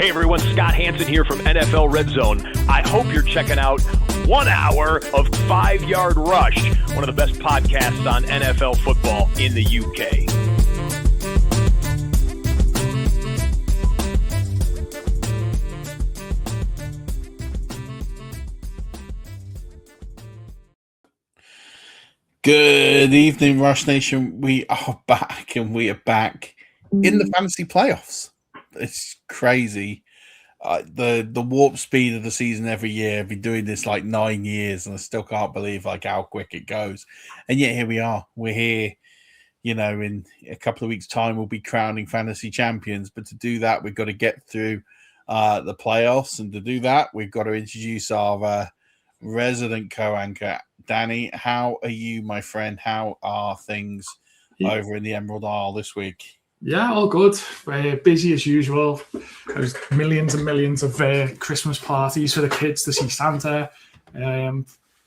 Hey everyone, Scott Hansen here from NFL Red Zone. I hope you're checking out 1 hour of 5 Yard Rush, one of the best podcasts on NFL football in the UK. Good evening, Rush Nation. We are back, and we are back in the fantasy playoffs. It's crazy. The warp speed of the season every year. I've been doing this like 9 years, and I still can't believe like how quick it goes. And yet here we are. We're here. You know, in a couple of weeks' time, we'll be crowning fantasy champions. But to do that, we've got to get through the playoffs, and to do that, we've got to introduce our resident co-anchor, Danny. How are you, my friend? How are things over in the Emerald Isle this week? Yeah, all good. Busy as usual. There's millions and millions of Christmas parties for the kids to see Santa.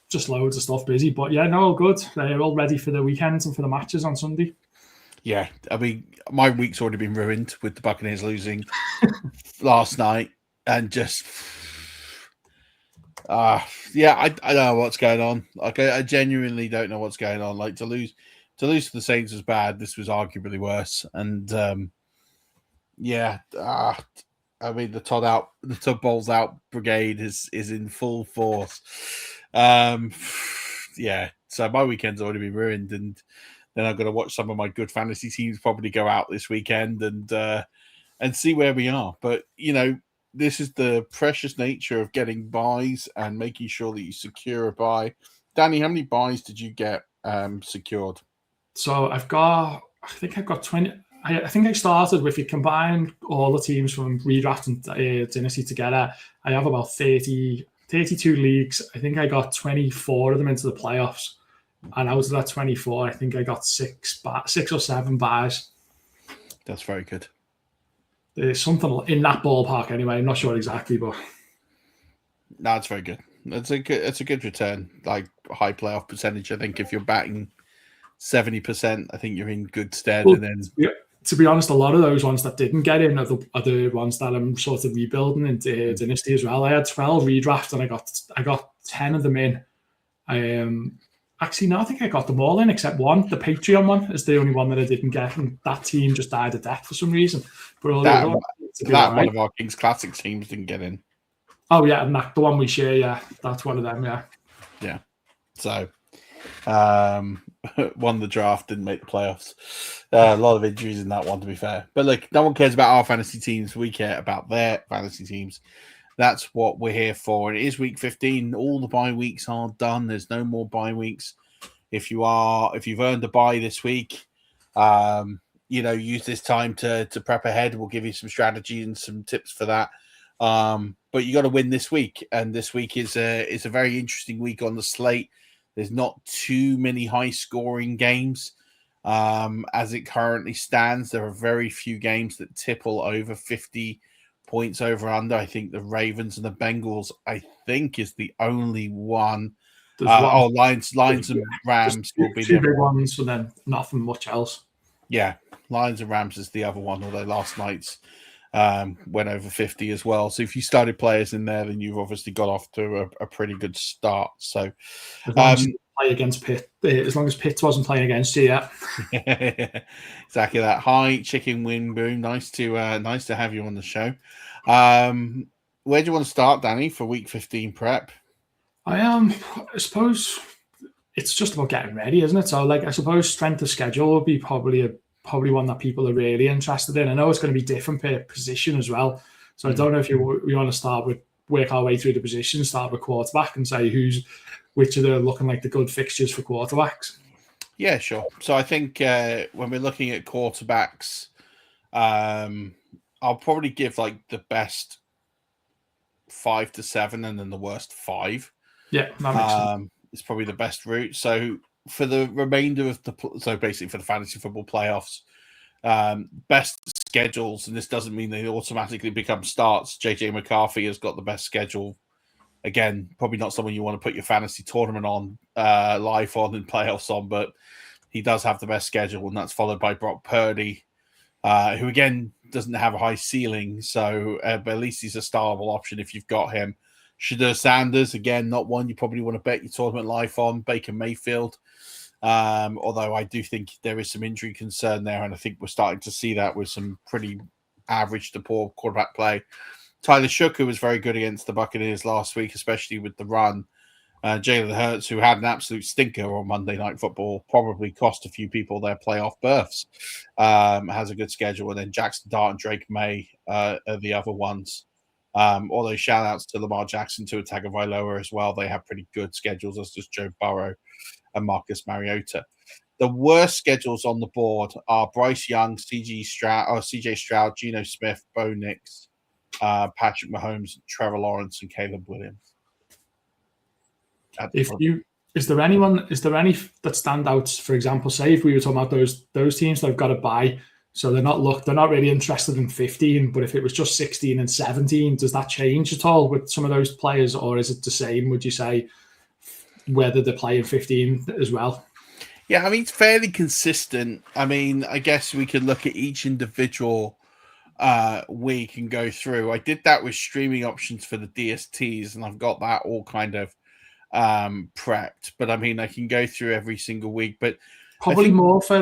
Just loads of stuff busy. But yeah, no, all good. They're all ready for the weekends and for the matches on Sunday. Yeah, I mean, my week's already been ruined with the Buccaneers losing last night. And just, yeah, I don't know what's going on. Like, I genuinely don't know what's going on. Like, to lose to the Saints was bad. This was arguably worse. And I mean, the Todd Bowles out brigade is in full force. Yeah, so my weekend's already been ruined, and then I've got to watch some of my good fantasy teams probably go out this weekend and see where we are. But you know, this is the precious nature of getting buys and making sure that you secure a buy. Danny, how many buys did you get secured? So I think I've got 20. I think I started with, if you combine all the teams from redraft and dynasty together, I have about 32 leagues. I think I got 24 of them into the playoffs. And out of that 24, I think I got six or seven buys. That's very good. There's something in that ballpark anyway. I'm not sure exactly, but no, it's very good. It's a good return. Like high playoff percentage. I think if you're batting 70%, I think you're in good stead. Well, and then, to be honest, a lot of those ones that didn't get in are the ones that I'm sort of rebuilding into dynasty as well. I had 12 redrafts and I got 10 of them in. Actually, no, I think I got them all in except one. The Patreon one is the only one that I didn't get, and that team just died of death for some reason. But that one of our Kings Classic teams didn't get in. Oh yeah, and the one we share, yeah, that's one of them, yeah. Yeah. So, won the draft, didn't make the playoffs. A lot of injuries in that one, to be fair. But look, no one cares about our fantasy teams. We care about their fantasy teams. That's what we're here for. And it is week 15. All the bye weeks are done. There's no more bye weeks. If you've earned a bye this week, use this time to prep ahead. We'll give you some strategy and some tips for that. But you got to win this week, and this week is a very interesting week on the slate. There's not too many high-scoring games as it currently stands. There are very few games that tipple over 50 points over under. I think the Ravens and the Bengals, I think, is the only one. Lions and Rams will be two big ones, and then nothing much else. Yeah, Lions and Rams is the other one, although last night's went over 50 as well. So if you started players in there, then you've obviously got off to a pretty good start. So as long as you play against Pitt, as long as Pitt wasn't playing against you, yeah. Exactly that. Hi, Chicken Wing Boom. Nice to have you on the show. Where do you want to start, Danny, for week 15 prep? I suppose it's just about getting ready, isn't it? So I suppose strength of schedule would be probably one that people are really interested in. I know it's going to be different per position as well. So I don't know if we want to work our way through the positions, start with quarterback and say which are looking like the good fixtures for quarterbacks. Yeah, sure. So I think when we're looking at quarterbacks, I'll probably give like the best 5 to 7 and then the worst 5. Yeah, that makes sense. It's probably the best route. So for the remainder of basically for the fantasy football playoffs, best schedules, and this doesn't mean they automatically become starts. JJ McCarthy has got the best schedule. Again, probably not someone you want to put your fantasy tournament on, live on and playoffs on, but he does have the best schedule, and that's followed by Brock Purdy, who again doesn't have a high ceiling, so but at least he's a startable option if you've got him. Shadur Sanders, again, not one you probably want to bet your tournament life on. Baker Mayfield, although I do think there is some injury concern there, and I think we're starting to see that with some pretty average to poor quarterback play. Tyler Shook, who was very good against the Buccaneers last week, especially with the run. Jalen Hurts, who had an absolute stinker on Monday Night Football, probably cost a few people their playoff berths, has a good schedule. And then Jackson Dart and Drake May are the other ones. Although shout outs to Lamar Jackson, to Tagovailoa as well. They have pretty good schedules, as does Joe Burrow and Marcus Mariota. The worst schedules on the board are Bryce Young, CJ Stroud, Geno Smith, Bo Nix, Patrick Mahomes, Trevor Lawrence, and Caleb Williams. Is there any that stand out? For example, say if we were talking about those teams that have got to buy, so they're not really interested in 15, but if it was just 16 and 17, does that change at all with some of those players, or is it the same, would you say, whether they're playing 15 as well? Yeah, I mean, it's fairly consistent. I mean, I guess we could look at each individual week and go through. I did that with streaming options for the DSTs, and I've got that all kind of prepped. But I mean, I can go through every single week, but probably more for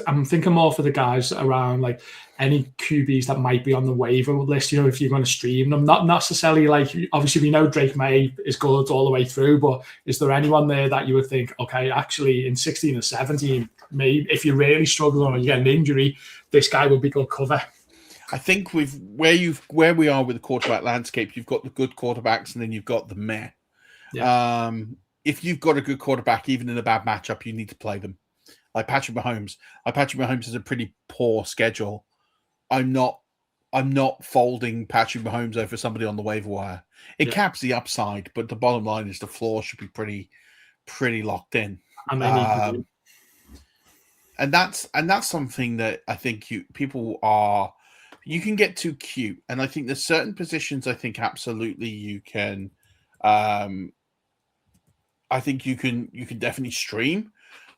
I'm thinking more for the guys around like any QBs that might be on the waiver list, if you're going to stream them. Not necessarily obviously we know Drake May is good all the way through, but is there anyone there that you would think, okay, actually in 16 or 17, maybe if you're really struggling or you get an injury, this guy would be good cover? I think with where we are with the quarterback landscape, you've got the good quarterbacks and then you've got the meh. Yeah. If you've got a good quarterback, even in a bad matchup, you need to play them. Like Patrick Mahomes. Patrick Mahomes has a pretty poor schedule. I'm not folding Patrick Mahomes over somebody on the waiver wire. It caps the upside, but the bottom line is the floor should be pretty locked in. And that's something that I think you can get too cute. And I think there's certain positions I think absolutely you can I think you can definitely stream.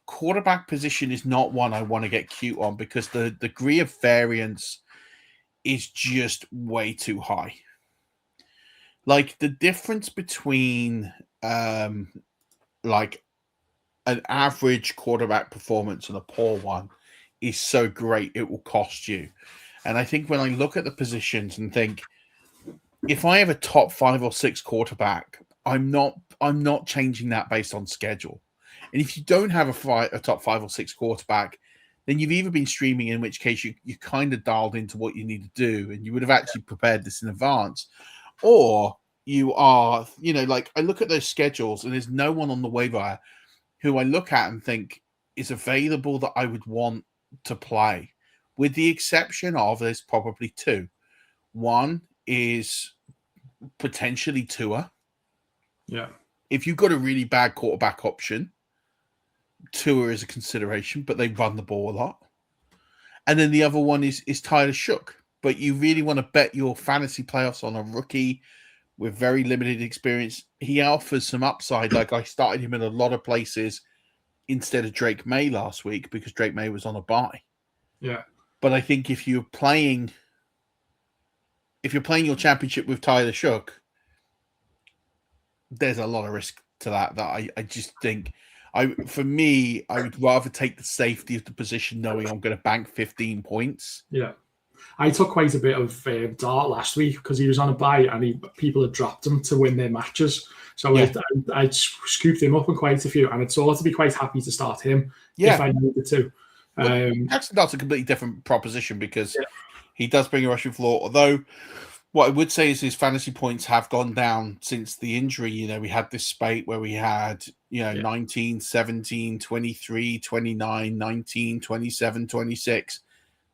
Quarterback position is not one I want to get cute on because the degree of variance is just way too high. Like the difference between like an average quarterback performance and a poor one is so great it will cost you. And I think when I look at the positions and think, if I have a top 5 or 6 quarterback, I'm not changing that based on schedule. And if you don't have a top 5 or 6 quarterback, then you've either been streaming, in which case you kind of dialed into what you need to do, and you would have actually prepared this in advance, or you are, like I look at those schedules, and there's no one on the waiver who I look at and think is available that I would want to play, with the exception of there's probably 2. One is potentially Tua. Yeah. If you've got a really bad quarterback option, Tua is a consideration, but they run the ball a lot. And then the other one is Tyler Shook. But you really want to bet your fantasy playoffs on a rookie with very limited experience. He offers some upside. Like I started him in a lot of places instead of Drake May last week because Drake May was on a bye. Yeah. But I think if you're playing your championship with Tyler Shook, there's a lot of risk to that I just think for me, I would rather take the safety of the position knowing I'm going to bank 15 points. Yeah. I took quite a bit of Dart last week because he was on a bye and people had dropped him to win their matches. So I scooped him up in quite a few, and I'd sort of be quite happy to start him if I needed to. Actually, that's a completely different proposition because he does bring a rushing floor, although what I would say is his fantasy points have gone down since the injury. We had this spate where we had, 19, 17, 23, 29, 19, 27, 26.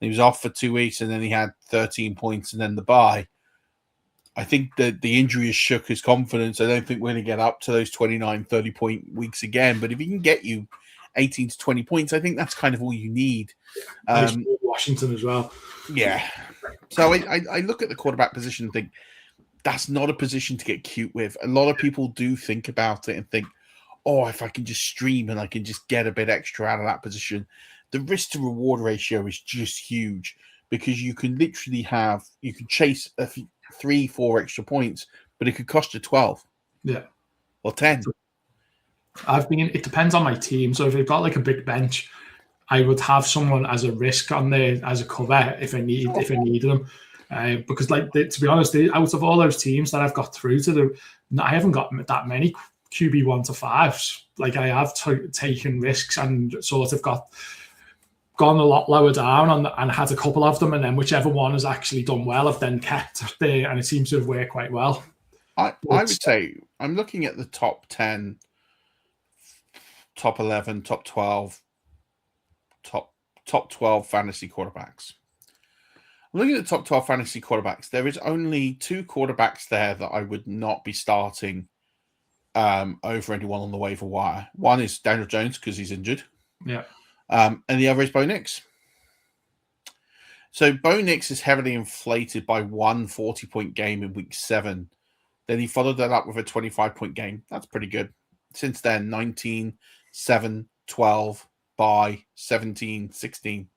He was off for 2 weeks and then he had 13 points and then the bye. I think that the injury has shook his confidence. I don't think we're going to get up to those 29, 30-point weeks again. But if he can get you 18 to 20 points, I think that's kind of all you need. Washington as well. Yeah. So I look at the quarterback position and think that's not a position to get cute with. A lot of people do think about it and think, oh, if I can just stream and I can just get a bit extra out of that position. The risk to reward ratio is just huge because you can literally chase 3-4 extra points, but it could cost you 12. Yeah. Or 10. It depends on my team. So if they've got like a big bench, I would have someone as a risk on there as a cover if I needed them. Because to be honest, out of all those teams that I've got through to I haven't got that many QB 1 to 5s. Like I have taken risks and sort of gone a lot lower down and had a couple of them, and then whichever one has actually done well, I've then kept there, and it seems to have worked quite well. I would say I'm looking at the top 10, top 11, top 12, top 12 fantasy quarterbacks. I'm looking at the top 12 fantasy quarterbacks. There is only 2 quarterbacks there that I would not be starting over anyone on the waiver wire. One is Daniel Jones because he's injured. Yeah. And the other is Bo Nix. So Bo Nix is heavily inflated by one 40-point game in week 7. Then he followed that up with a 25-point game. That's pretty good. Since then, 19, 7, 12, by 17, 16.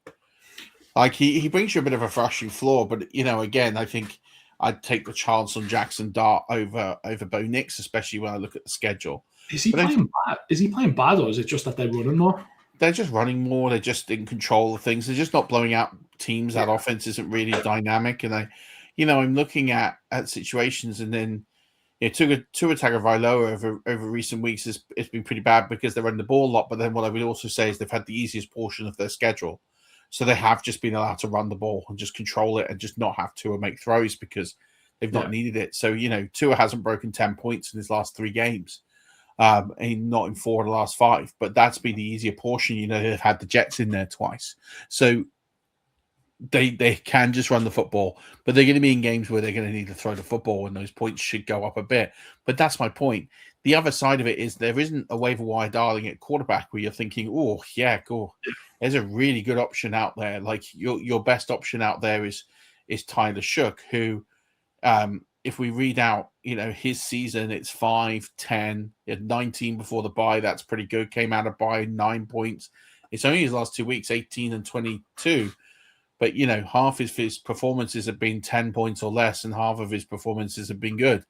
Like he brings you a bit of a rushing floor, but again, I think I'd take the chance on Jackson Dart over Bo Nix, especially when I look at the schedule. Is he playing bad? Is he playing bad, or is it just that they're running more? They're just running more. They're just in control of things. They're just not blowing out teams. That offense isn't really dynamic. And I'm looking at situations, and then Tua Tagovailoa over recent weeks it's been pretty bad because they're running the ball a lot. But then what I would also say is they've had the easiest portion of their schedule, so they have just been allowed to run the ball and just control it and just not have Tua make throws because they've not needed it. So Tua hasn't broken 10 points in his last 3 games. And not in 4 of the last 5, but that's been the easier portion. They've had the Jets in there twice, so they can just run the football, but they're going to be in games where they're going to need to throw the football, and those points should go up a bit. But that's my point. The other side of it is there isn't a waiver wire darling at quarterback where you're thinking, oh yeah, cool. There's a really good option out there. Like your best option out there is Tyler Shook, who if we read out, his season, it's 5-10. He had 19 before the bye. That's pretty good. Came out of bye 9 points. It's only his last 2 weeks, 18 and 22. But, half of his performances have been 10 points or less, and half of his performances have been good.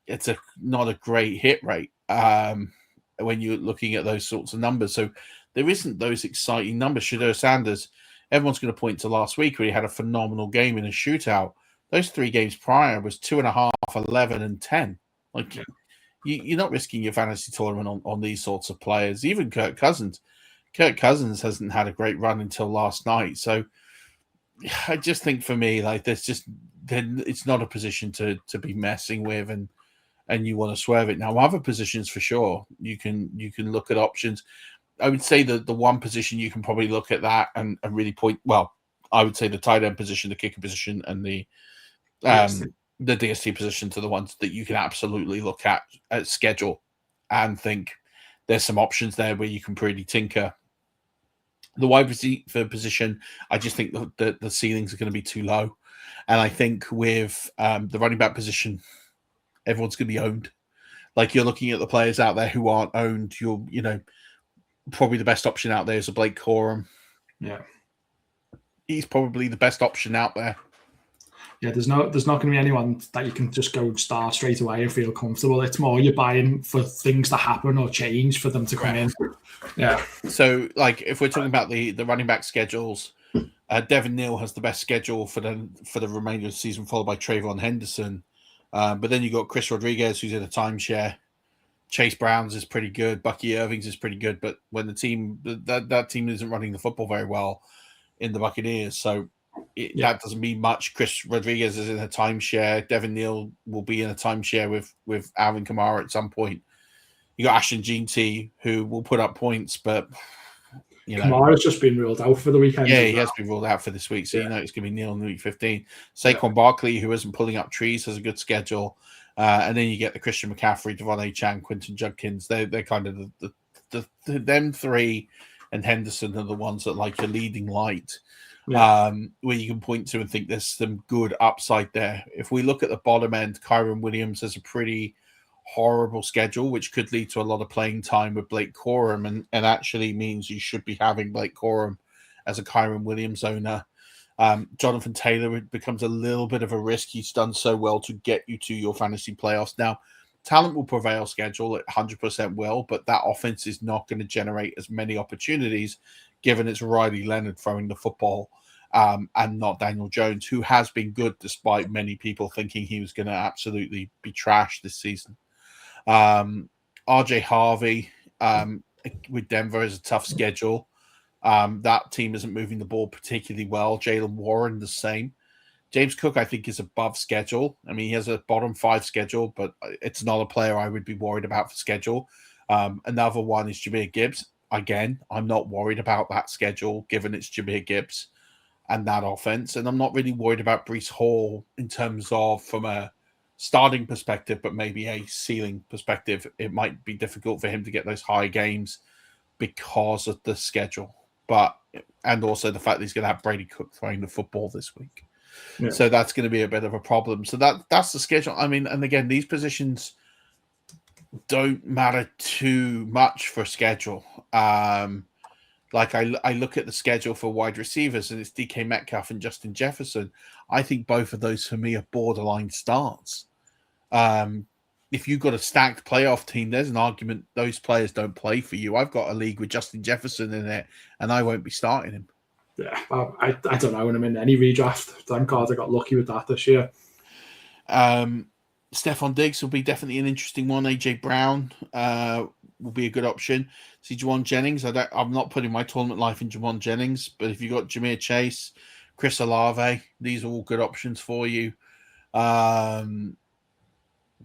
It's not a great hit rate when you're looking at those sorts of numbers. So there isn't those exciting numbers. Shedeur Sanders, everyone's going to point to last week where he had a phenomenal game in a shootout. Those 3 games prior was 2.5, 11, and 10. Like you're not risking your fantasy tournament on these sorts of players. Even Kirk Cousins. Kirk Cousins hasn't had a great run until last night. So I just think for me, like it's not a position to be messing with, and you want to swerve it. Now, other positions for sure, you can look at options. I would say that the one position you can probably look at that and really point. Well, I would say the tight end position, the kicker position, and the DST position to the ones that you can absolutely look at schedule and think there's some options there where you can pretty tinker. The wide receiver position, I just think the ceilings are going to be too low. And I think with the running back position, everyone's going to be owned. Like you're looking at the players out there who aren't owned. Probably the best option out there is a Blake Corum. Yeah. He's probably the best option out there. Yeah, there's not going to be anyone that you can just go start straight away and feel comfortable. It's more you're buying for things to happen or change for them to come in. Yeah. So, like, if we're talking about the running back schedules, Devin Neal has the best schedule for the remainder of the season, followed by Trayvon Henderson. But then you got Chris Rodriguez, who's in a timeshare. Chase Brown's is pretty good. Bucky Irving's is pretty good. But when the team that team isn't running the football very well in the Buccaneers, so. That doesn't mean much. Chris Rodriguez is in a timeshare. Devin Neal will be in a timeshare with Alvin Kamara at some point. You got Ashton Jeanty, who will put up points, but Kamara's just been ruled out for the weekend. Yeah, he has been ruled out for this week, so it's going to be Neal in week 15. Saquon Barkley, who isn't pulling up trees, has a good schedule, and then you get the Christian McCaffrey, Devon A. Chan, Quentin Judkins. They're kind of them three, and Henderson are the ones that like your leading light. Where you can point to and think there's some good upside there. If we look at the bottom end, Kyron Williams has a pretty horrible schedule, which could lead to a lot of playing time with Blake Corum, and actually means you should be having Blake Corum as a Kyron Williams owner. Jonathan Taylor becomes a little bit of a risk. He's done so well to get you to your fantasy playoffs. Now, talent will prevail schedule, it 100% will, but that offense is not going to generate as many opportunities given it's Riley Leonard throwing the football and not Daniel Jones, who has been good despite many people thinking he was going to absolutely be trashed this season. RJ Harvey with Denver is a tough schedule. That team isn't moving the ball particularly well. Jalen Warren, the same. James Cook, I think, is above schedule. I mean, he has a bottom 5 schedule, but it's not a player I would be worried about for schedule. Another one is Jahmyr Gibbs. Again, I'm not worried about that schedule, given it's Jahmyr Gibbs and that offense. And I'm not really worried about Breece Hall in terms of from a starting perspective, but maybe a ceiling perspective. It might be difficult for him to get those high games because of the schedule. And also the fact that he's going to have Brady Cook throwing the football this week. Yeah. So that's going to be a bit of a problem. So that's the schedule. I mean, and again, these positions don't matter too much for schedule. Like I look at the schedule for wide receivers and it's DK Metcalf and Justin Jefferson. I think both of those for me are borderline starts. If you've got a stacked playoff team, there's an argument those players don't play for you. I've got a league with Justin Jefferson in it, and I won't be starting him. Yeah, well, I don't know when I'm in any redraft. Thank God I got lucky with that this year. Stephon Diggs will be definitely an interesting one. AJ Brown will be a good option. See Juwan Jennings. I'm not putting my tournament life in Juwan Jennings, but if you've got Jahmyr Chase, Chris Olave, these are all good options for you.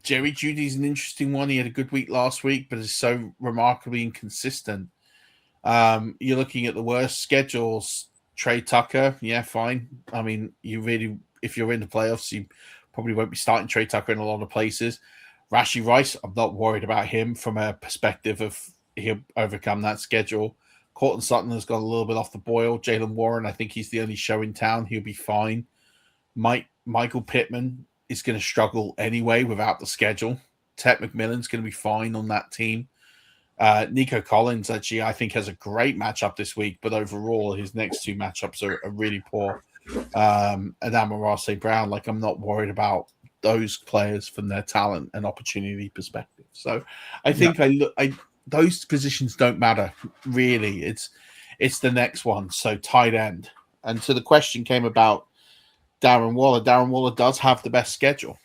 Jerry Jeudy's an interesting one. He had a good week last week, but is so remarkably inconsistent. You're looking at the worst schedules. Trey Tucker, yeah, fine. I mean, if you're in the playoffs, you probably won't be starting Trey Tucker in a lot of places. Rashee Rice, I'm not worried about him from a perspective of he'll overcome that schedule. Courtland Sutton has got a little bit off the boil. Jalen Warren, I think he's the only show in town. He'll be fine. Michael Pittman is going to struggle anyway without the schedule. Ted McMillan's going to be fine on that team. Nico Collins, actually, I think has a great matchup this week, but overall, his next 2 matchups are really poor. And Amon-Ra Brown, I'm not worried about those players from their talent and opportunity perspective. So I think those positions don't matter, really. It's the next one, so tight end. And so the question came about Darren Waller. Darren Waller does have the best schedule.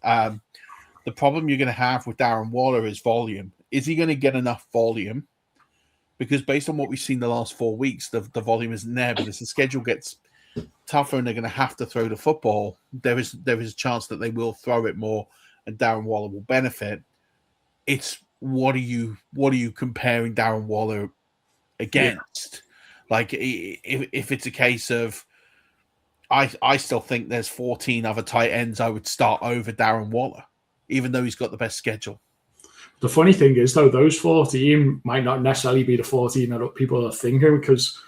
The problem you're going to have with Darren Waller is volume. Is he going to get enough volume? Because based on what we've seen the last 4 weeks, the volume isn't there. But as the schedule gets tougher and they're going to have to throw the football, there is a chance that they will throw it more and Darren Waller will benefit. It's what are you comparing Darren Waller against? Yeah. If it's a case of I still think there's 14 other tight ends I would start over Darren Waller, even though he's got the best schedule. The funny thing is, though, those 14 might not necessarily be the 14 that people are thinking because,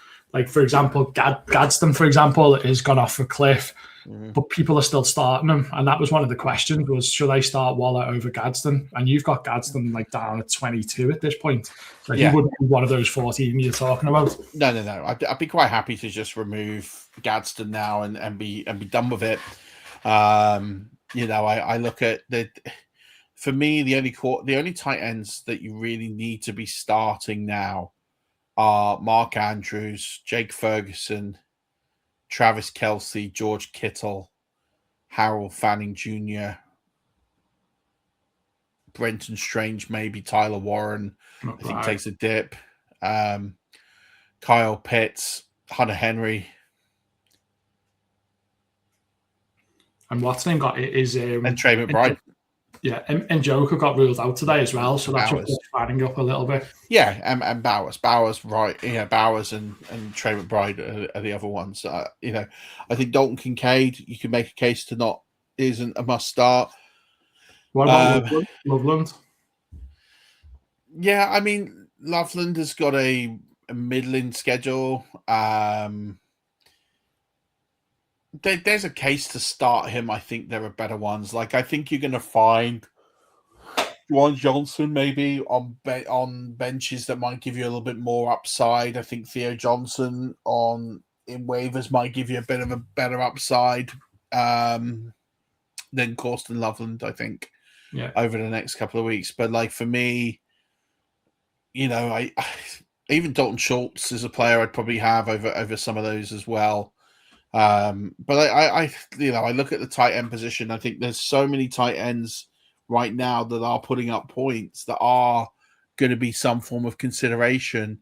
for example, Gadsden, for example, has gone off a cliff, but people are still starting him. And that was one of the questions was, should I start Waller over Gadsden? And you've got Gadsden down at 22 at this point. So he wouldn't be one of those 14 you're talking about. No. I'd be quite happy to just remove Gadsden now and be done with it. I look at for me, the only tight ends that you really need to be starting now are Mark Andrews, Jake Ferguson, Travis Kelce, George Kittle, Harold Fanning Jr., Brenton Strange, maybe Tyler Warren, I think takes a dip. Kyle Pitts, Hunter Henry. And what's name got it is and Trey McBride. Yeah, and Joker got ruled out today as well, so that's just firing up a little bit. Yeah, and Bowers, right? Yeah, Bowers and Trey McBride are the other ones. I think Dalton Kincaid, you can make a case to isn't a must start. What about Loveland? Yeah, I mean Loveland has got a middling schedule. There's a case to start him. I think there are better ones. I think you're going to find Juwan Johnson maybe on benches that might give you a little bit more upside. I think Theo Johnson in waivers might give you a bit of a better upside than Corsten Loveland, I think, over the next couple of weeks. But like for me, I even Dalton Schultz is a player I'd probably have over some of those as well. But I look at the tight end position. I think there's so many tight ends right now that are putting up points that are going to be some form of consideration,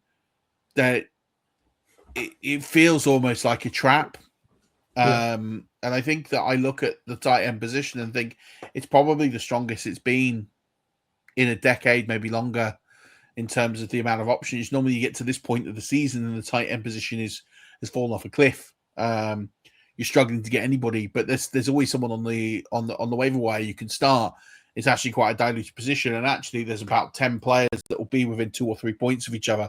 that it feels almost like a trap. And I think that I look at the tight end position and think it's probably the strongest it's been in a decade, maybe longer, in terms of the amount of options. Normally you get to this point of the season and the tight end position has fallen off a cliff. You're struggling to get anybody, but there's always someone on the waiver wire you can start. It's actually quite a diluted position, and actually there's about 10 players that will be within 2 or 3 points of each other.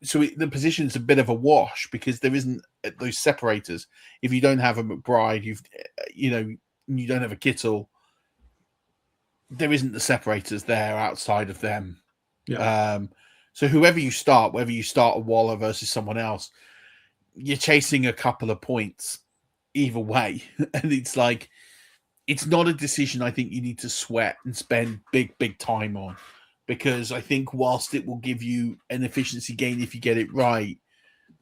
So the position's a bit of a wash because there isn't those separators. If you don't have a McBride, you don't have a Kittle, there isn't the separators there outside of them. So whoever you start, whether you start a Waller versus someone else, you're chasing a couple of points either way. And it's like, it's not a decision I think you need to sweat and spend big time on, because I think whilst it will give you an efficiency gain if you get it right,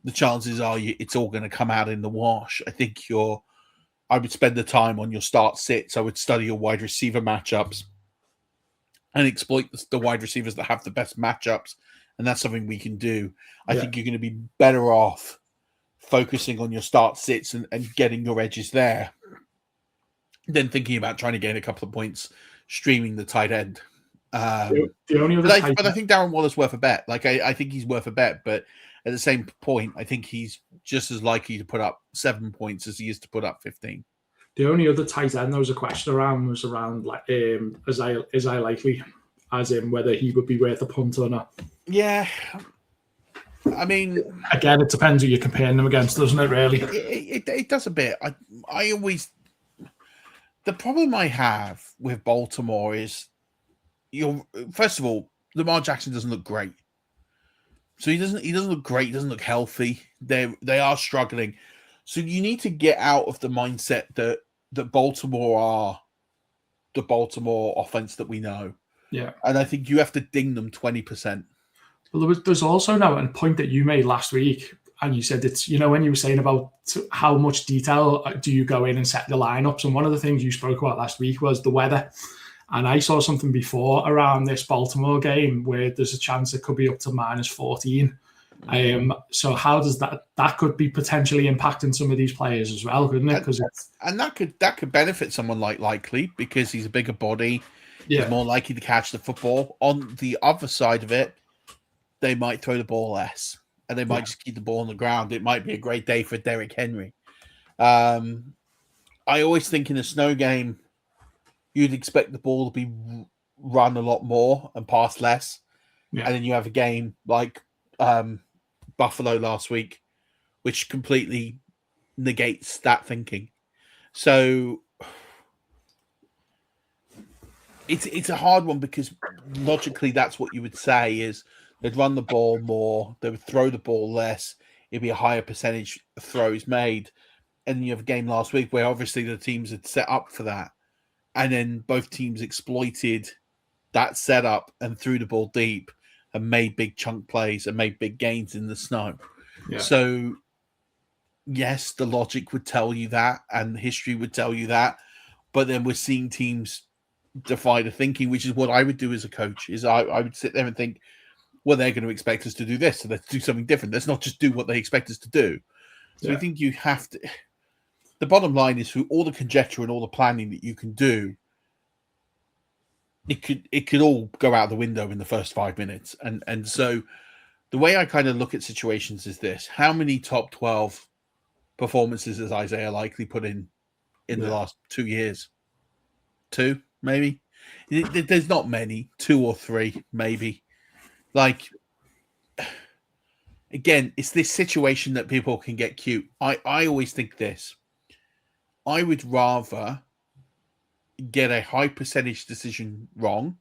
the chances are it's all going to come out in the wash. I think I would spend the time on your start sits. I would study your wide receiver matchups and exploit the wide receivers that have the best matchups. And that's something we can do. I think you're going to be better off focusing on your start sits and getting your edges there than thinking about trying to gain a couple of points streaming the tight end. The only other but I think Darren Waller's worth a bet. Like I think he's worth a bet, but at the same point, I think he's just as likely to put up 7 points as he is to put up 15. The only other tight end there was a question was around like is I likely, as in whether he would be worth a punt or not. Yeah, I mean, again, it depends who you're comparing them against, doesn't it? Really, it does a bit. I always, the problem I have with Baltimore is, first of all, Lamar Jackson doesn't look great. So he doesn't look great. He doesn't look healthy. They are struggling. So you need to get out of the mindset that Baltimore are the Baltimore offense that we know. Yeah. And I think you have to ding them 20%. Well, there's also now a point that you made last week, and you said it's, when you were saying about how much detail do you go in and set the lineups, and one of the things you spoke about last week was the weather. And I saw something before around this Baltimore game where there's a chance it could be up to -14. So how does that could be potentially impacting some of these players as well, couldn't it? And that could benefit someone like Likely because he's a bigger body. Yeah. He's more likely to catch the football. On the other side of it, they might throw the ball less and they might just keep the ball on the ground. It might be a great day for Derrick Henry. I always think in a snow game, you'd expect the ball to be run a lot more and pass less. Yeah. And then you have a game like Buffalo last week, which completely negates that thinking. So it's a hard one because logically that's what you would say is they'd run the ball more, they would throw the ball less, it'd be a higher percentage of throws made. And you have a game last week where obviously the teams had set up for that. And then both teams exploited that setup and threw the ball deep and made big chunk plays and made big gains in the snow. Yeah. So, yes, the logic would tell you that and history would tell you that. But then we're seeing teams defy the thinking, which is what I would do as a coach, is I would sit there and think, well, they're going to expect us to do this, so let's do something different. Let's not just do what they expect us to do. So I think you have to... The bottom line is through all the conjecture and all the planning that you can do, it could all go out the window in the first 5 minutes. And so the way I kind of look at situations is this: how many top 12 performances has Isaiah Likely put in the last 2 years? 2, maybe. There's not many. 2 or 3, maybe. Like, again, it's this situation that people can get cute. I always think this. I would rather get a high percentage decision wrong,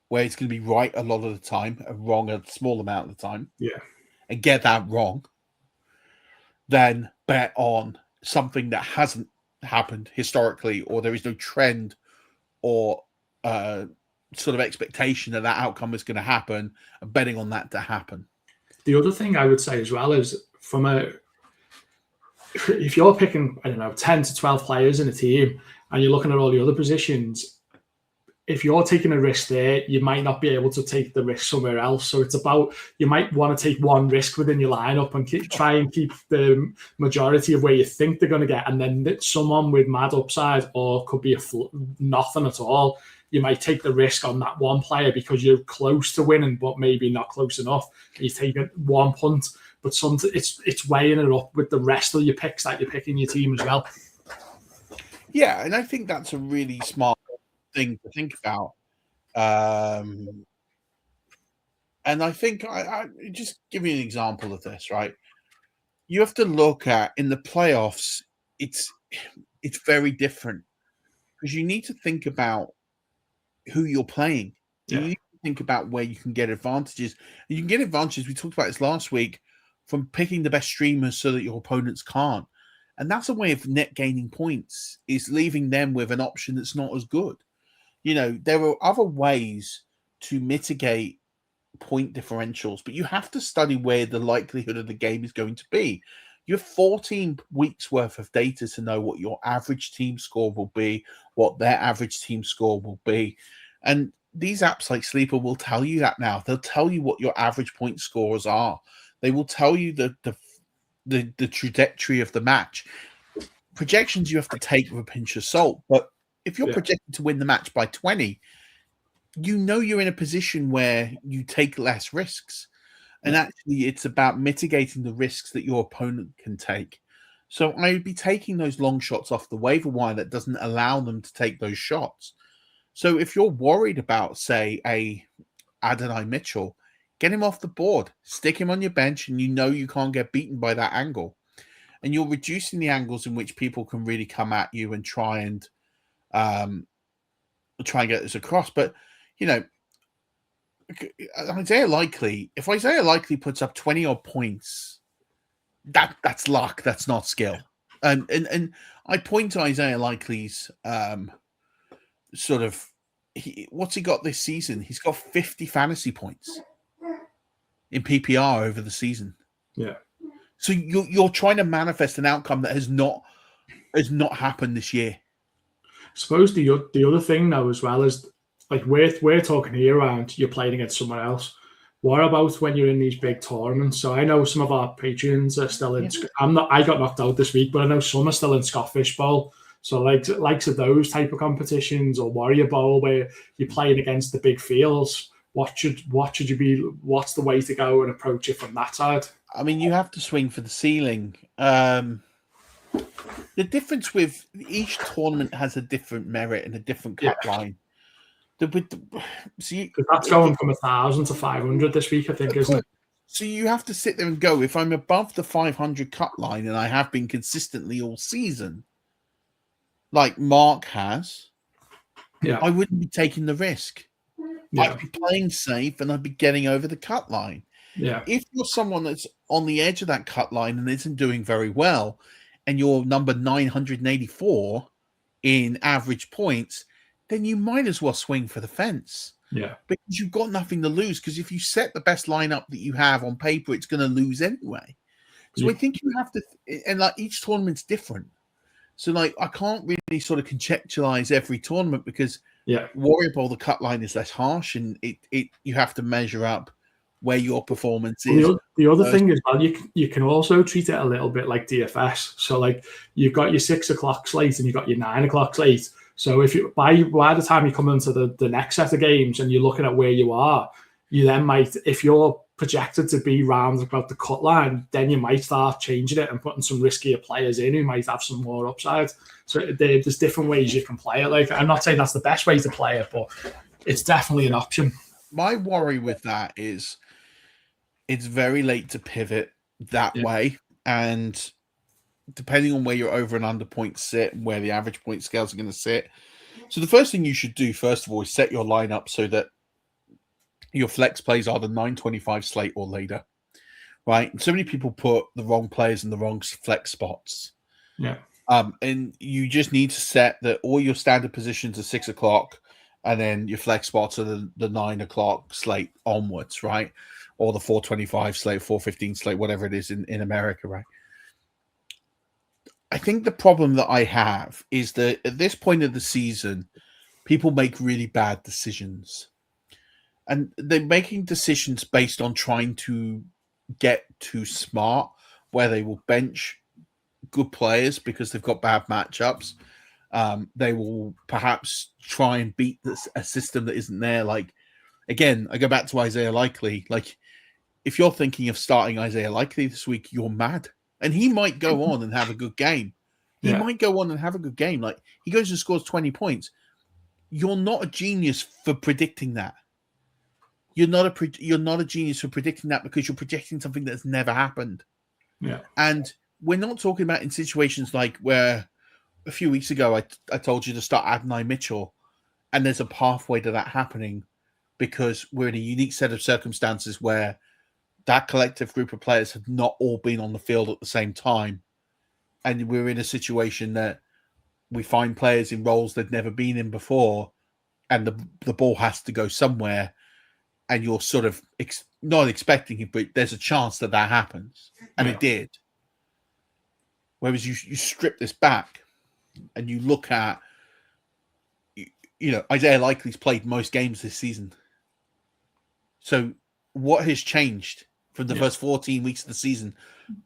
where it's going to be right a lot of the time and wrong a small amount of the time. Yeah. And get that wrong, than bet on something that hasn't happened historically, or there is no trend or sort of expectation that outcome is going to happen, and betting on that to happen. The other thing I would say as well is if you're picking, I don't know, 10 to 12 players in a team and you're looking at all the other positions, if you're taking a risk there, you might not be able to take the risk somewhere else. So it's about, you might want to take one risk within your lineup and try and keep the majority of where you think they're going to get. And then someone with mad upside, or could be nothing at all, you might take the risk on that one player because you're close to winning, but maybe not close enough. You take one punt, but it's weighing it up with the rest of your picks that you're picking your team as well. Yeah, and I think that's a really smart thing to think about. And I think I just give you an example of this, right? You have to look at, in the playoffs, it's very different because you need to think about who you're playing. Yeah. You need to think about where you can get advantages. And you can get advantages, we talked about this last week, from picking the best streamers so that your opponents can't. And that's a way of net gaining points, is leaving them with an option that's not as good. You know, there are other ways to mitigate point differentials, but you have to study where the likelihood of the game is going to be. You have 14 weeks worth of data to know what your average team score will be, what their average team score will be. And these apps like Sleeper will tell you that now. They'll tell you what your average point scores are. They will tell you the trajectory of the match. Projections you have to take with a pinch of salt, but if you're projected to win the match by 20, you know you're in a position where you take less risks. And actually, it's about mitigating the risks that your opponent can take. So I would be taking those long shots off the waiver wire that doesn't allow them to take those shots. So if you're worried about, say, a Adonai Mitchell, get him off the board, stick him on your bench, and you know you can't get beaten by that angle. And you're reducing the angles in which people can really come at you and try and get this across. But, you know, if Isaiah Likely puts up 20 odd points, that's luck, that's not skill. And I point to Isaiah Likely's what's he got this season? He's got 50 fantasy points in PPR over the season. Yeah. So you're trying to manifest an outcome that has not happened this year. I suppose the other thing now as well is, like, we're talking here around you're playing against someone else. What about when you're in these big tournaments? So I know some of our patrons are still in. I got knocked out this week, but I know some are still in Scottish Bowl. So likes of those type of competitions, or Warrior Bowl, where you're playing against the big fields. What should you be? What's the way to go and approach it from that side? I mean, you have to swing for the ceiling. The difference with each tournament has a different merit and a different cut line. That's going from 1,000 to 500 this week, I think, isn't it? So you have to sit there and go, if I'm above the 500 cut line, and I have been consistently all season, like Mark has, I wouldn't be taking the risk. I'd be playing safe and I'd be getting over the cut line. Yeah. If you're someone that's on the edge of that cut line and isn't doing very well, and you're number 984 in average points, then you might as well swing for the fence. Yeah. Because you've got nothing to lose. Because if you set the best lineup that you have on paper, it's going to lose anyway. So I think you have to, and like each tournament's different. So like I can't really sort of conceptualize every tournament, because Warrior Bowl, the cut line is less harsh, and you have to measure up where your performance is. The other thing is, well, you can also treat it a little bit like DFS. So like you've got your 6 o'clock slate and you've got your 9 o'clock slate. So if you by the time you come into the next set of games and you're looking at where you are, you then might, if you're projected to be round about the cut line, then you might start changing it and putting some riskier players in who might have some more upside. So there's different ways you can play it. Like, I'm not saying that's the best way to play it, but it's definitely an option. My worry with that is it's very late to pivot that way. And depending on where your over and under points sit and where the average point scales are going to sit. So the first thing you should do, first of all, is set your lineup so that your flex plays are the 925 slate or later. right? And so many people put the wrong players in the wrong flex spots. Yeah. And you just need to set that all your standard positions are 6 o'clock, and then your flex spots are the 9 o'clock slate onwards, right? Or the 4:25 slate, 4:15 slate, whatever it is in America, right? I think the problem that I have is that at this point of the season, people make really bad decisions. And they're making decisions based on trying to get too smart, where they will bench good players because they've got bad matchups. They will perhaps try and beat a system that isn't there. Like, again, I go back to Isaiah Likely. Like, if you're thinking of starting Isaiah Likely this week, you're mad. And he might go on and have a good game. He might go on and have a good game. Like, he goes and scores 20 points. You're not a genius for predicting that. You're not a genius for predicting that because you're projecting something that's never happened. Yeah. And we're not talking about in situations like where a few weeks ago I told you to start Adonai Mitchell, and there's a pathway to that happening because we're in a unique set of circumstances where that collective group of players have not all been on the field at the same time. And we're in a situation that we find players in roles they've never been in before, and the ball has to go somewhere, and you're sort of not expecting it, but there's a chance that happens, and it did. Whereas you strip this back, and you look at, Isaiah Likely's played most games this season. So what has changed from the first 14 weeks of the season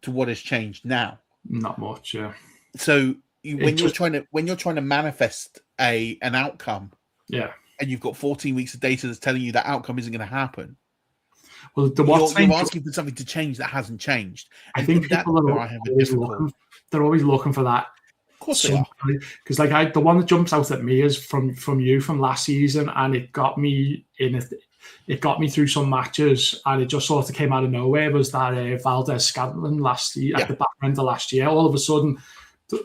to what has changed now? Not much, yeah. So when you're trying to manifest an outcome, and you've got 14 weeks of data that's telling you that outcome isn't going to happen, well, you're asking for something to change that hasn't changed. I think people they're always looking for that. Of course they are. Because the one that jumps out at me is from you from last season, and it got me through some matches, and it just sort of came out of nowhere. Was that Valdez Scantling last year at the back end of last year? All of a sudden,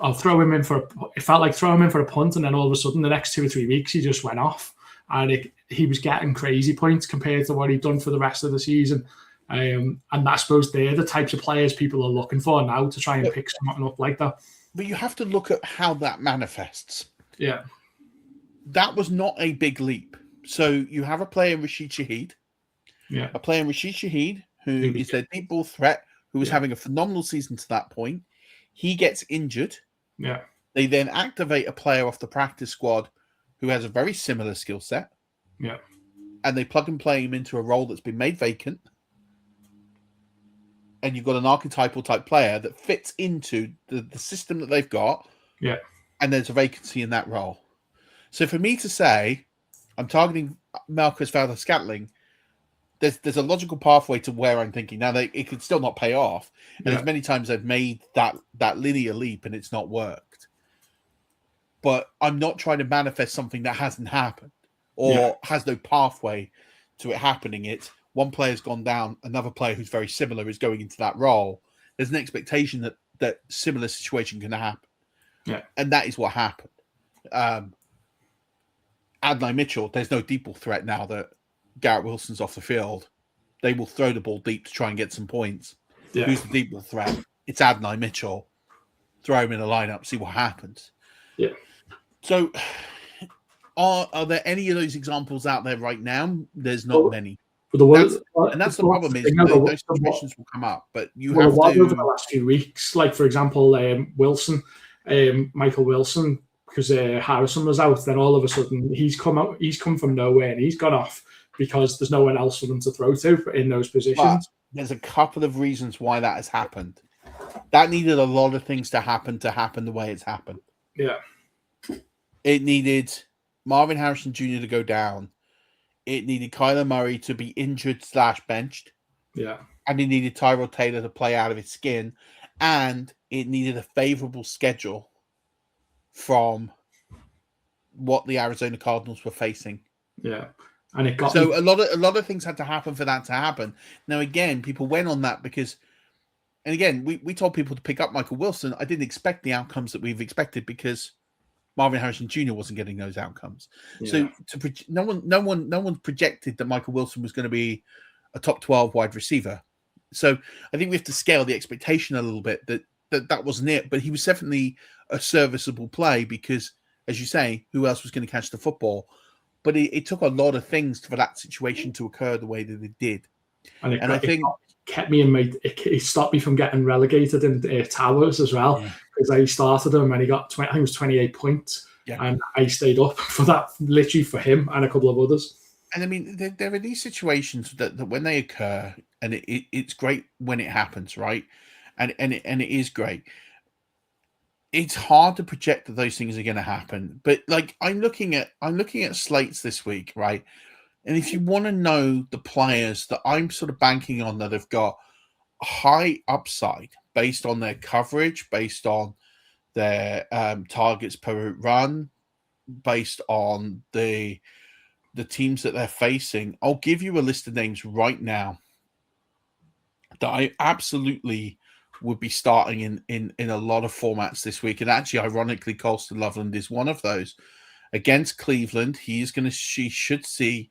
I'll throw him in it felt like throwing him in for a punt, and then all of a sudden, the next 2 or 3 weeks, he just went off, and he was getting crazy points compared to what he'd done for the rest of the season. And I suppose they're the types of players people are looking for now to try and pick something up like that. But you have to look at how that manifests. Yeah. That was not a big leap. So you have a player in Rashid Shaheed. Yeah. A player in Rashid Shaheed who is their deep ball threat, who was having a phenomenal season to that point. He gets injured. Yeah. They then activate a player off the practice squad who has a very similar skill set. Yeah. And they plug and play him into a role that's been made vacant. And you've got an archetypal type player that fits into the system that they've got. Yeah. And there's a vacancy in that role. So for me to say, I'm targeting Marcus Valdez-Scantling, there's a logical pathway to where I'm thinking. Now, it could still not pay off. And there's many times I've made that linear leap and it's not worked. But I'm not trying to manifest something that hasn't happened or has no pathway to it happening. It's one player's gone down, another player who's very similar is going into that role. There's an expectation that similar situation can happen. Yeah. And that is what happened. Adonai Mitchell, there's no deep ball threat now that Garrett Wilson's off the field. They will throw the ball deep to try and get some points. Yeah. Who's the deep ball threat? It's Adonai Mitchell. Throw him in a lineup, see what happens. Yeah. So are there any of those examples out there right now? There's not many. That's the problem is those situations will come up, but you have to over the last few weeks. Like for example, Michael Wilson, because Harrison was out, then all of a sudden he's come from nowhere and he's gone off because there's no one else for them to throw to in those positions. But there's a couple of reasons why that has happened. That needed a lot of things to happen the way it's happened. Yeah. It needed Marvin Harrison Jr. to go down. It needed Kyler Murray to be injured / benched. Yeah. And it needed Tyrod Taylor to play out of his skin. And it needed a favorable schedule from what the Arizona Cardinals were facing. Yeah. And it got a lot of things had to happen for that to happen. Now, again, people went on that because, and again, we told people to pick up Michael Wilson. I didn't expect the outcomes that we've expected because Marvin Harrison Jr. wasn't getting those outcomes. Yeah. So no one projected that Michael Wilson was going to be a top 12 wide receiver. So I think we have to scale the expectation a little bit that wasn't it. But he was definitely a serviceable play because, as you say, who else was going to catch the football? But it took a lot of things for that situation to occur the way that it did. And I think kept me in it stopped me from getting relegated in towers as well, because I started him and he got I think it was 28 points, and I stayed up for that, literally for him and a couple of others. And I mean, there are these situations that when they occur, and it's great when it happens, right? And it is great. It's hard to project that those things are going to happen, but like I'm looking at slates this week, right? And if you want to know the players that I'm sort of banking on that have got high upside based on their coverage, based on their targets per run, based on the teams that they're facing, I'll give you a list of names right now that I absolutely would be starting in a lot of formats this week. And actually, ironically, Colston Loveland is one of those. Against Cleveland, she should see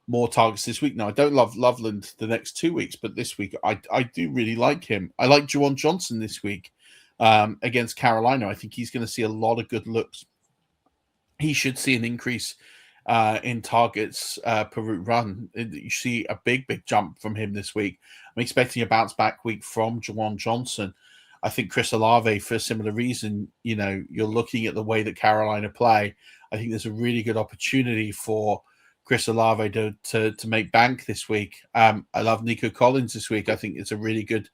more targets this week. Now, I don't love Loveland the next 2 weeks, but this week I do really like him. I like Juwan Johnson this week against Carolina. I think he's going to see a lot of good looks. He should see an increase in targets per route run. You see a big jump from him this week. I'm expecting a bounce back week from Juwan Johnson. I think Chris Olave, for a similar reason, you're looking at the way that Carolina play. I think there's a really good opportunity for Chris Olave to make bank this week. I love Nico Collins this week. I think it's a really good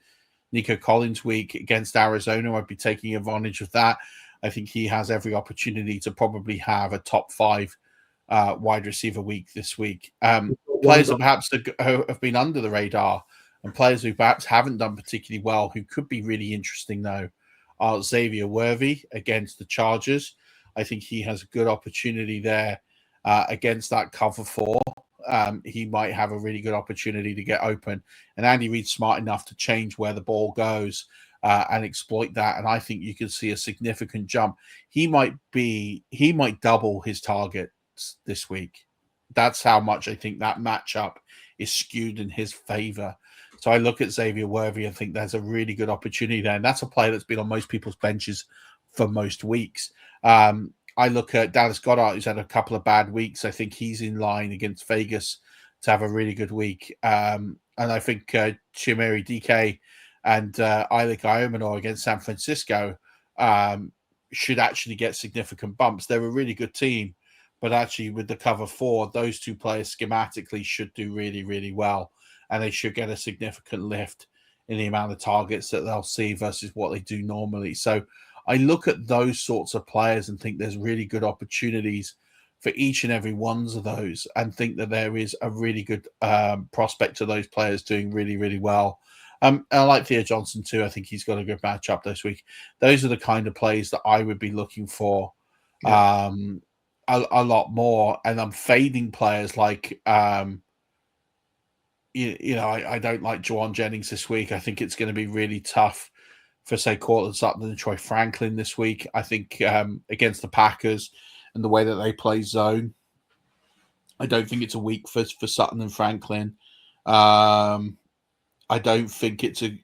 Nico Collins week against Arizona. I'd be taking advantage of that. I think he has every opportunity to probably have a top 5 wide receiver week this week. Players that perhaps have been under the radar and players who perhaps haven't done particularly well, who could be really interesting, though, are Xavier Worthy against the Chargers. I think he has a good opportunity there against that cover 4. He might have a really good opportunity to get open. And Andy Reid's smart enough to change where the ball goes and exploit that. And I think you could see a significant jump. He might double his targets this week. That's how much I think that matchup is skewed in his favor. So I look at Xavier Worthy and think there's a really good opportunity there. And that's a player that's been on most people's benches for most weeks. I look at Dallas Goedert, who's had a couple of bad weeks. I think he's in line against Vegas to have a really good week. And I think Chimere DK and Eilek Iomanor against San Francisco should actually get significant bumps. They're a really good team, but actually with the cover 4, those 2 players schematically should do really, really well. And they should get a significant lift in the amount of targets that they'll see versus what they do normally. So I look at those sorts of players and think there's really good opportunities for each and every one of those, and think that there is a really good prospect to those players doing really, really well. I like Theo Johnson too. I think he's got a good matchup this week. Those are the kind of plays that I would be looking for a lot more. And I'm fading players like, I don't like Juwan Jennings this week. I think it's going to be really tough for, say, Cortland Sutton and Troy Franklin this week. I think against the Packers and the way that they play zone, I don't think it's a week for Sutton and Franklin. I don't think it's a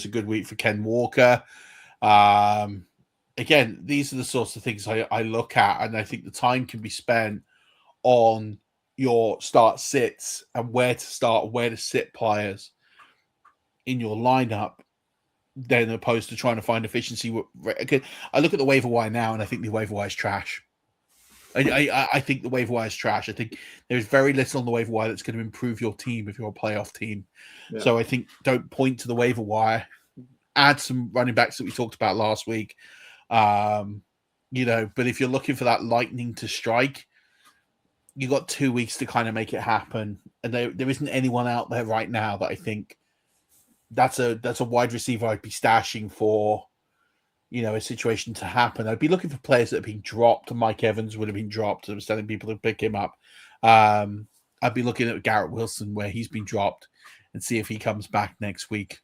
good week for Ken Walker. Again, these are the sorts of things I look at, and I think the time can be spent on your start sits and where to start, where to sit players in your lineup, than opposed to trying to find efficiency. I look at the waiver wire now, and I think the waiver wire is trash. I think the waiver wire is trash. I think there's very little on the waiver wire that's going to improve your team if you're a playoff team. Yeah. So I think don't point to the waiver wire. Add some running backs that we talked about last week. But if you're looking for that lightning to strike, you got 2 weeks to kind of make it happen. And there isn't anyone out there right now that I think that's a wide receiver I'd be stashing for, a situation to happen. I'd be looking for players that have been dropped. Mike Evans would have been dropped. I was telling people to pick him up. I'd be looking at Garrett Wilson where he's been dropped and see if he comes back next week.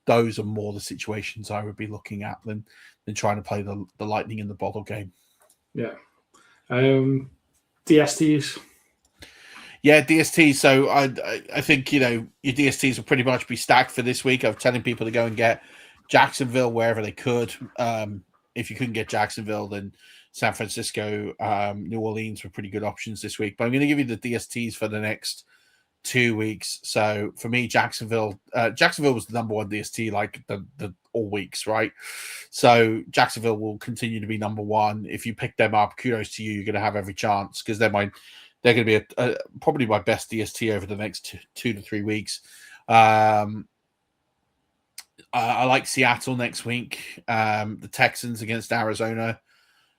Those are more the situations I would be looking at than trying to play the lightning in the bottle game. Yeah. DSTs. Yeah, DST. So I think, your DSTs will pretty much be stacked for this week. I'm telling people to go and get Jacksonville wherever they could. If you couldn't get Jacksonville, then San Francisco, New Orleans were pretty good options this week. But I'm going to give you the DSTs for the next 2 weeks. So for me, Jacksonville was the number one DST like the all weeks, right? So Jacksonville will continue to be number one. If you pick them up, kudos to you. You're going to have every chance because they're going to be probably my best DST over the next 2 to 3 weeks. I like Seattle next week. The Texans against Arizona.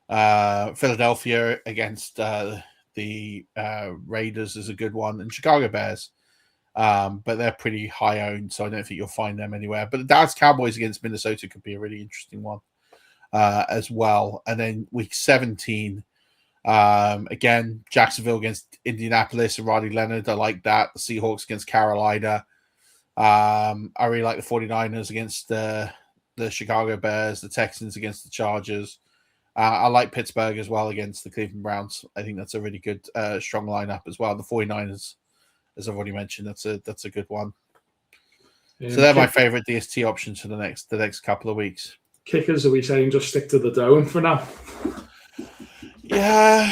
Philadelphia against the Raiders is a good one, and Chicago Bears. But they're pretty high owned, so I don't think you'll find them anywhere. But the Dallas Cowboys against Minnesota could be a really interesting one as well. And then week 17, again, Jacksonville against Indianapolis and Roddy Leonard. I like that. The Seahawks against Carolina. I really like the 49ers against the Chicago Bears, the Texans against the Chargers. I like Pittsburgh as well against the Cleveland Browns. I think that's a really good, strong lineup as well. The 49ers, as I've already mentioned, that's a good one. So they're my favorite DST options for the next couple of weeks. Kickers, are we saying just stick to the dome for now? Yeah.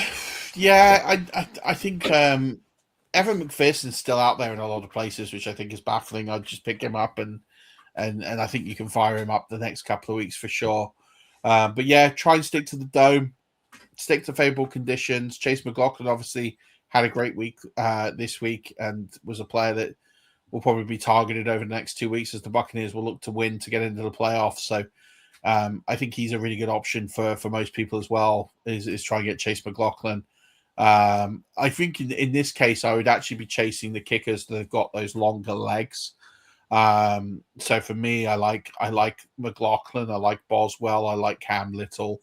I think Evan McPherson's still out there in a lot of places, which I think is baffling. I'd just pick him up and I think you can fire him up the next couple of weeks for sure. But yeah, try and stick to the dome, stick to favorable conditions. Chase McLaughlin obviously had a great week this week and was a player that will probably be targeted over the next 2 weeks as the Buccaneers will look to win to get into the playoffs. So I think he's a really good option for most people as well, is try and get Chase McLaughlin. I think in this case, I would actually be chasing the kickers that have got those longer legs. So for me, I like McLaughlin, I like Boswell, I like Cam Little.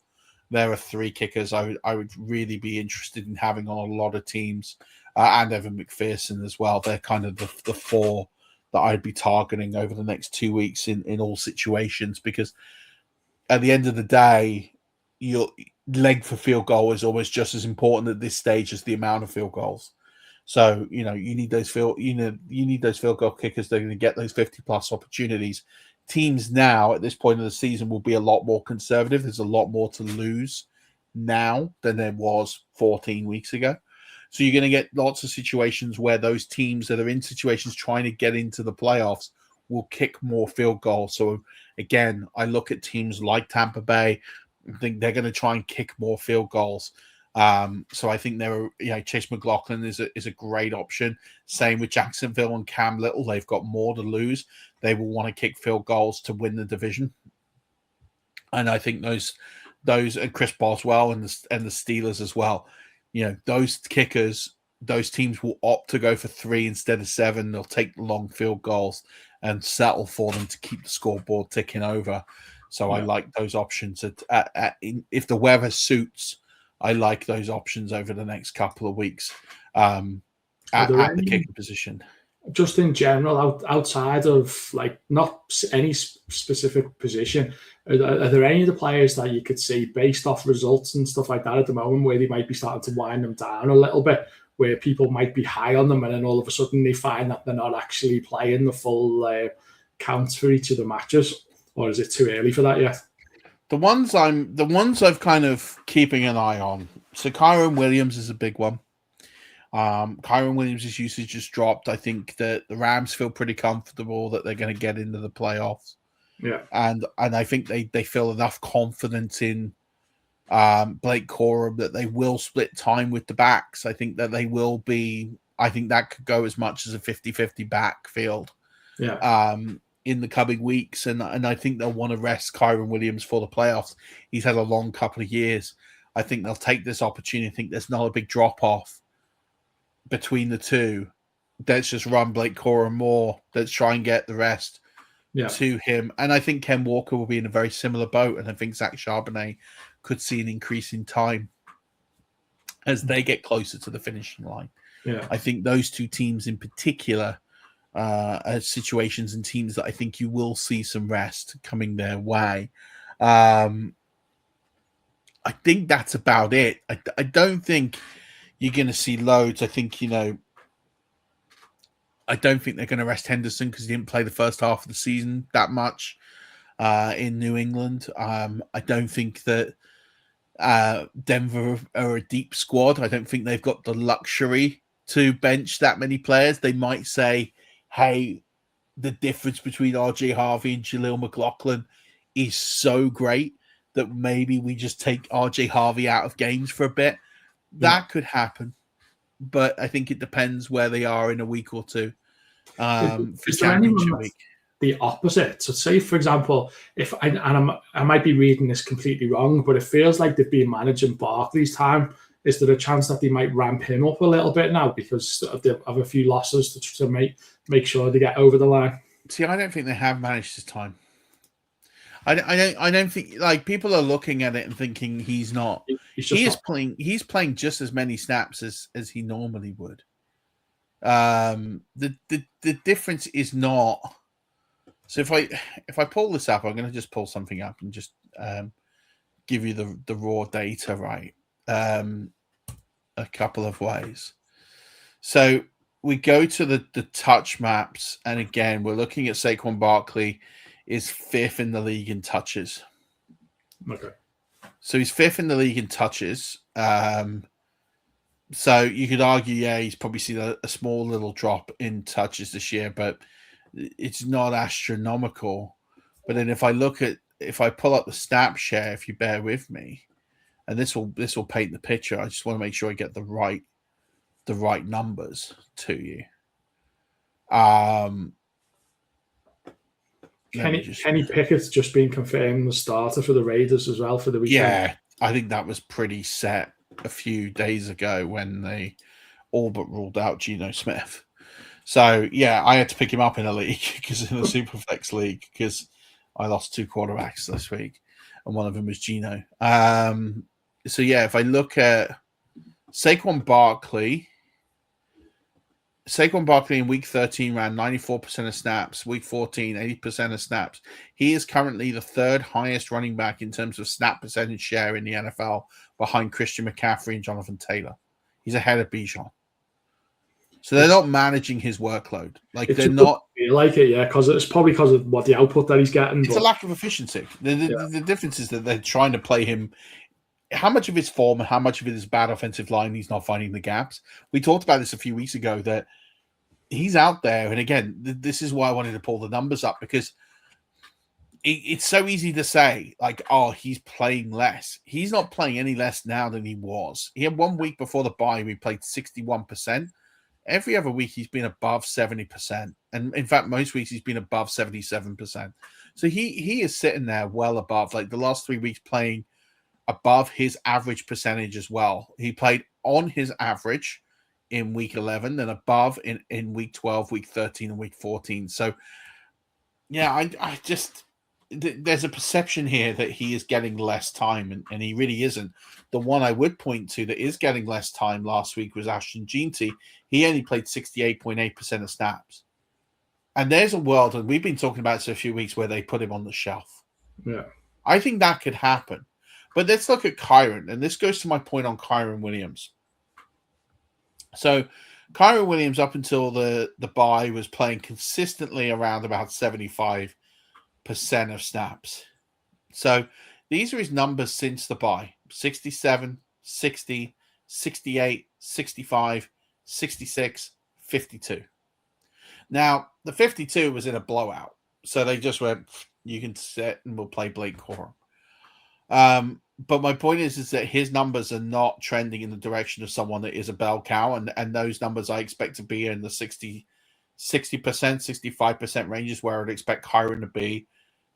There are 3 kickers I would really be interested in having on a lot of teams, and Evan McPherson as well. They're kind of the 4 that I'd be targeting over the next 2 weeks in all situations, because at the end of the day, your leg for field goal is almost just as important at this stage as the amount of field goals. So, you need those field goal kickers. They're going to get those 50+ opportunities. Teams now at this point of the season will be a lot more conservative. There's a lot more to lose now than there was 14 weeks ago. So you're going to get lots of situations where those teams that are in situations trying to get into the playoffs will kick more field goals. So again, I look at teams like Tampa Bay. I think they're going to try and kick more field goals. So I think Chase McLaughlin is a great option. Same with Jacksonville and Cam Little. They've got more to lose. They will want to kick field goals to win the division. And I think those and Chris Boswell and the Steelers as well. Those kickers, those teams will opt to go for 3 instead of 7. They'll take the long field goals and settle for them to keep the scoreboard ticking over. So I like those options. If the weather suits, I like those options over the next couple of weeks at the kicking position. Just in general, outside of not any specific position, are there any of the players that you could see based off results and stuff like that at the moment where they might be starting to wind them down a little bit, where people might be high on them and then all of a sudden they find that they're not actually playing the full count for each of the matches? Or is it too early for that yet? The ones I've kind of keeping an eye on. So Kyron Williams is a big one. Kyron Williams' usage just dropped. I think that the Rams feel pretty comfortable that they're going to get into the playoffs. Yeah. And I think they feel enough confidence in Blake Corum that they will split time with the backs. I think that they will be. I think that could go as much as a 50-50 backfield. Yeah. In the coming weeks, and I think they'll want to rest Kyron Williams for the playoffs. He's had a long couple of years. I think they'll take this opportunity. I think there's not a big drop-off between the two. Let's just run Blake Corum more. Let's try and get the rest to him. And I think Ken Walker will be in a very similar boat, and I think Zach Charbonnet could see an increase in time as they get closer to the finishing line. Yeah. I think those two teams in particular situations and teams that I think you will see some rest coming their way. I think that's about it. I don't think you're going to see loads. I think, I don't think they're going to rest Henderson because he didn't play the first half of the season that much in New England. I don't think that Denver are a deep squad. I don't think they've got the luxury to bench that many players. They might say, hey, the difference between RJ Harvey and Jaleel McLaughlin is so great that maybe we just take RJ Harvey out of games for a bit. That could happen. But I think it depends where they are in a week or two for championship week. The opposite. So, say for example, I might be reading this completely wrong, but it feels like they've been managing Barkley's time. Is there a chance that they might ramp him up a little bit now because of a few losses to make sure they get over the line? See, I don't think they have managed his time. I don't think, like, people are looking at it and thinking he's not. He's playing just as many snaps as he normally would. The difference is not. So if I pull this up, I'm going to just pull something up and just give you the raw data, right? A couple of ways. So we go to the touch maps, and again, we're looking at Saquon Barkley is 5th in the league in touches. Okay. So he's 5th in the league in touches. So you could argue, yeah, he's probably seen a small little drop in touches this year, but it's not astronomical. But then if I pull up the snap share, if you bear with me, and this will paint the picture. I just want to make sure I get the right numbers to you. Kenny Pickett's just been confirmed the starter for the Raiders as well for the weekend. Yeah, I think that was pretty set a few days ago when they all but ruled out Geno Smith. So, yeah, I had to pick him up in a league because in the Superflex league because I lost 2 quarterbacks this week and one of them was Geno. So, yeah, if I look at Saquon Barkley in week 13 ran 94% of snaps. Week 14, 80% of snaps. He is currently the 3rd highest running back in terms of snap percentage share in the NFL behind Christian McCaffrey and Jonathan Taylor. He's ahead of Bijan. So they're not managing his workload. They're not like it, yeah, because it's probably because of what the output that he's getting. It's a lack of efficiency. The difference is that they're trying to play him. How much of his form and how much of it is bad offensive line, he's not finding the gaps. We talked about this a few weeks ago that he's out there. And again, this is why I wanted to pull the numbers up because it's so easy to say, like, oh, he's playing less. He's not playing any less now than he was. He had 1 week before the bye, we played 61%. Every other week, he's been above 70%. And in fact, most weeks, he's been above 77%. So he is sitting there well above, like the last 3 weeks playing above his average percentage as well. He played on his average in week 11 and above in week 12, week 13, and week 14. So, yeah, I just, there's a perception here that he is getting less time, and he really isn't. The one I would point to that is getting less time last week was Ashton Jeanty. He only played 68.8% of snaps. And there's a world, and we've been talking about this for a few weeks, where they put him on the shelf. Yeah. I think that could happen. But let's look at Kyren, and this goes to my point on Kyren Williams. So Kyren Williams, up until the bye, was playing consistently around about 75% of snaps. So these are his numbers since the bye: 67, 60, 68, 65, 66, 52. Now, the 52 was in a blowout. So they just went, you can sit and we'll play Blake Corum. But my point is that his numbers are not trending in the direction of someone that is a bell cow. And those numbers I expect to be in the 60%, 65% ranges where I'd expect Kyren to be.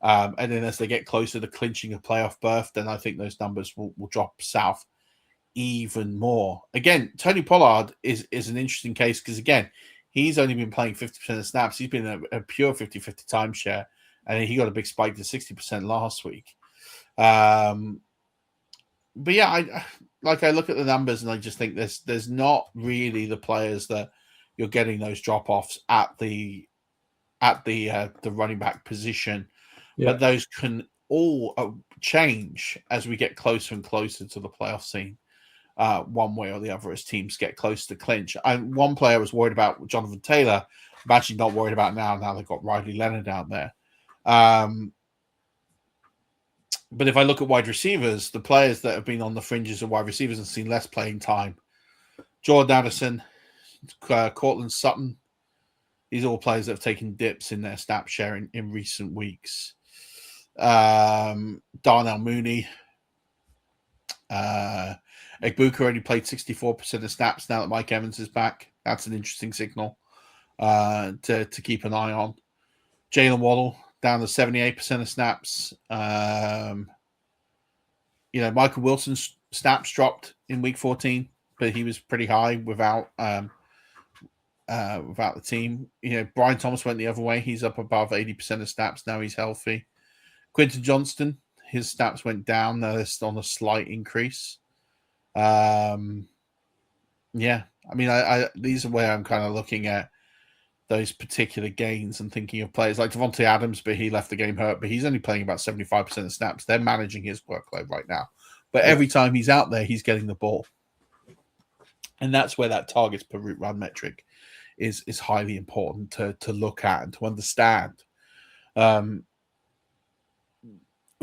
And then as they get closer to clinching a playoff berth, then I think those numbers will drop south even more. Again, Tony Pollard is an interesting case because, again, he's only been playing 50% of snaps. He's been a pure 50-50 timeshare, and he got a big spike to 60% last week. But yeah, I look at the numbers and I just think there's not really the players that you're getting those drop-offs at the running back position. Yeah. But those can all change as we get closer and closer to the playoff scene, one way or the other, as teams get close to clinch. One player I was worried about, Jonathan Taylor, I'm actually not worried about now they've got Riley Leonard out there. But if I look at wide receivers, the players that have been on the fringes of wide receivers and seen less playing time, Jordan Addison, Cortland Sutton, these are all players that have taken dips in their snap share in recent weeks. Darnell Mooney, Egbuka only played 64% of snaps now that Mike Evans is back. That's an interesting signal to keep an eye on. Jalen Waddle down to 78% of snaps. Michael Wilson's snaps dropped in week 14, but he was pretty high without the team. Brian Thomas went the other way. He's up above 80% of snaps now. He's healthy. Quentin Johnston, his snaps went down. They're on a slight increase. I these are where I'm kind of looking at those particular gains and thinking of players like Devontae Adams, but he left the game hurt, but he's only playing about 75% of snaps. They're managing his workload right now. But every time he's out there, he's getting the ball. And that's where that targets per route run metric is highly important to look at and to understand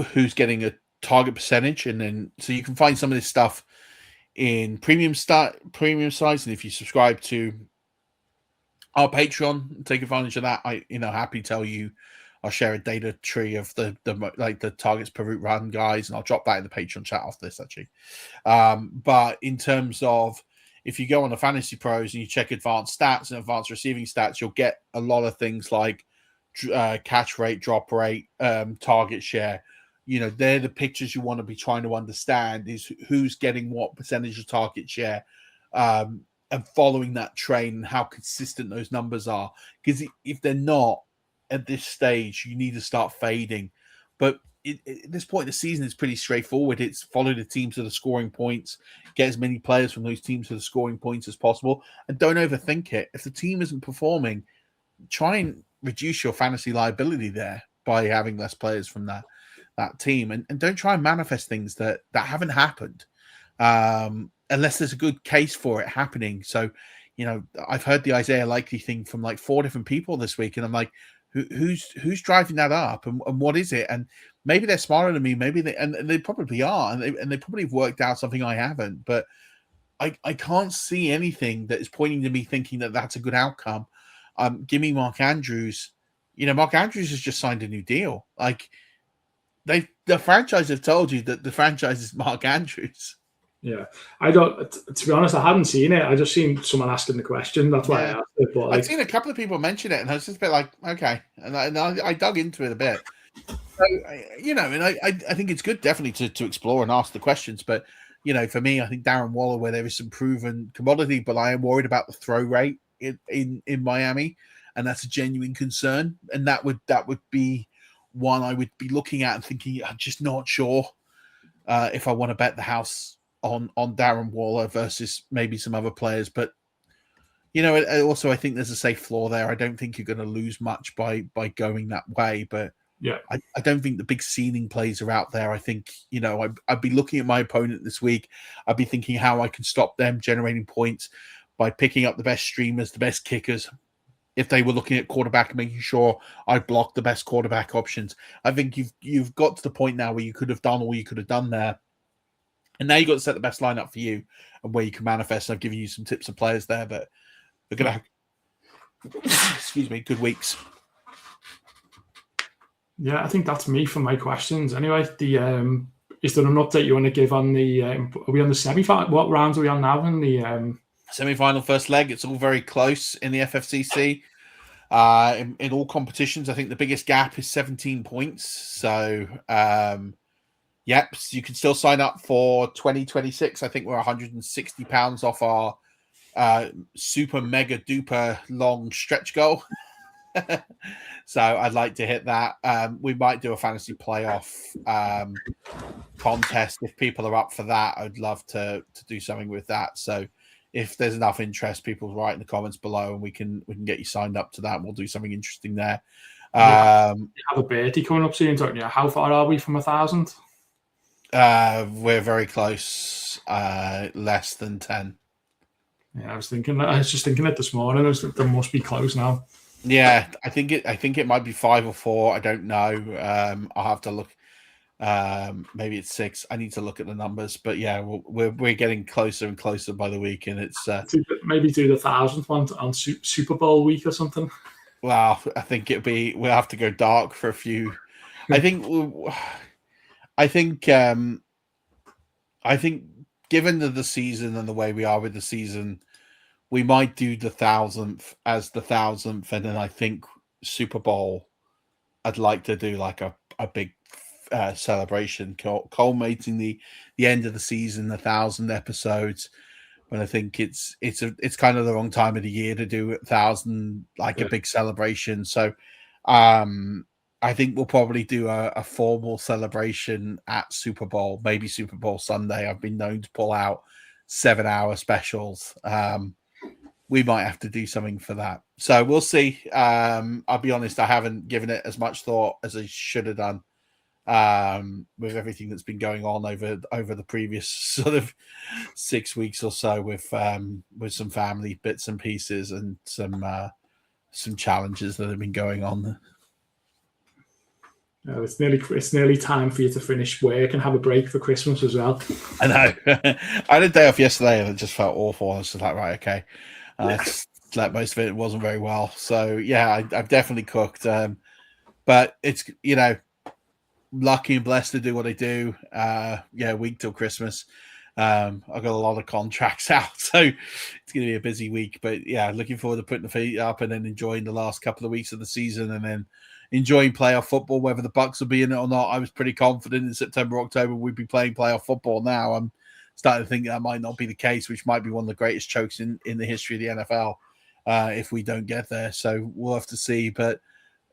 who's getting a target percentage. And then so you can find some of this stuff in premium sites. And if you subscribe to our Patreon, take advantage of that. Happy to tell you, I'll share a data tree of the targets per route run guys, and I'll drop that in the Patreon chat after this actually. But in terms of if you go on the Fantasy Pros and you check advanced stats and advanced receiving stats, you'll get a lot of things like catch rate, drop rate, target share. They're the pictures you want to be trying to understand is who's getting what percentage of target share. And following that train and how consistent those numbers are. Because if they're not at this stage, you need to start fading. But at this point in the season, it's pretty straightforward. It's follow the teams to the scoring points, get as many players from those teams to the scoring points as possible, and don't overthink it. If the team isn't performing, try and reduce your fantasy liability there by having less players from that team. And don't try and manifest things that haven't happened. Unless there's a good case for it happening. So, I've heard the Isaiah Likely thing from like 4 different people this week, and I'm like, who's driving that up, and what is it? And maybe they're smarter than me, maybe they probably are, and they probably have worked out something I haven't. But I can't see anything that is pointing to me thinking that that's a good outcome. Give me Mark Andrews. Mark Andrews has just signed a new deal. Like the franchise have told you that the franchise is Mark Andrews. Yeah, I don't. To be honest, I hadn't seen it. I just seen someone asking the question. That's why I asked it. But I've seen a couple of people mention it, and I was just a bit like, okay. And I dug into it a bit. So, and I think it's good, definitely, to explore and ask the questions. But for me, I think Darren Waller, where there is some proven commodity, but I am worried about the throw rate in Miami, and that's a genuine concern. And that would be one I would be looking at and thinking, I'm just not sure if I want to bet the house on Darren Waller versus maybe some other players. But, also I think there's a safe floor there. I don't think you're going to lose much by going that way. But yeah, I don't think the big ceiling plays are out there. I think, I'd be looking at my opponent this week. I'd be thinking how I can stop them generating points by picking up the best streamers, the best kickers. If they were looking at quarterback, making sure I block the best quarterback options. I think you've got to the point now where you could have done all you could have done there. And now you've got to set the best lineup for you and where you can manifest. I've given you some tips of players there that are going to have, good weeks. Yeah, I think that's me for my questions. Anyway, is there an update you want to give on the? Are we on the semi-final? What rounds are we on now? In the semi-final first leg, it's all very close in the FFCC. In all competitions, I think the biggest gap is 17 points. So. Yep, so you can still sign up for 2026. I think we're £160 off our super mega duper long stretch goal. So I'd like to hit that. We might do a fantasy playoff contest if people are up for that. I'd love to do something with that. So if there's enough interest, people write in the comments below, and we can get you signed up to that. And we'll do something interesting there. You have a Bertie coming up soon, don't you? How far are we from 1,000? We're very close, less than 10. Yeah, I was just thinking it this morning. They must be close now. Yeah, I think it might be 5 or 4. I don't know. I'll have to look. Maybe it's 6. I need to look at the numbers, but yeah, we're getting closer and closer by the week, and it's Maybe do the 1,000th one on Super Bowl week or something. well, I think we'll have to go dark for a few. I think I think I think given the season and the way we are with the season, we might do the 1,000th as the 1,000th, and then I think Super Bowl. I'd like to do like a big celebration, culminating the end of the season, 1,000 episodes. But I think it's kind of the wrong time of the year to do 1,000 like a big celebration. So I think we'll probably do a formal celebration at Super Bowl, maybe Super Bowl Sunday. I've been known to pull out 7-hour specials. We might have to do something for that. So we'll see. I'll be honest, I haven't given it as much thought as I should have done with everything that's been going on over the previous sort of 6 weeks or so with some family bits and pieces and some challenges that have been going on. It's nearly time for you to finish work and have a break for Christmas as well. I know. I had a day off yesterday and it just felt awful. I was just like, right, okay. Slept most of it. It wasn't very well. So yeah, I've definitely cooked. But it's, lucky and blessed to do what I do. Week till Christmas. I've got a lot of contracts out, so it's going to be a busy week. But yeah, looking forward to putting the feet up and then enjoying the last couple of weeks of the season, and then enjoying playoff football. Whether the Bucks will be in it or not, I was pretty confident in September, October we'd be playing playoff football. Now I'm starting to think that might not be the case, which might be one of the greatest chokes in the history of the NFL if we don't get there. So we'll have to see. But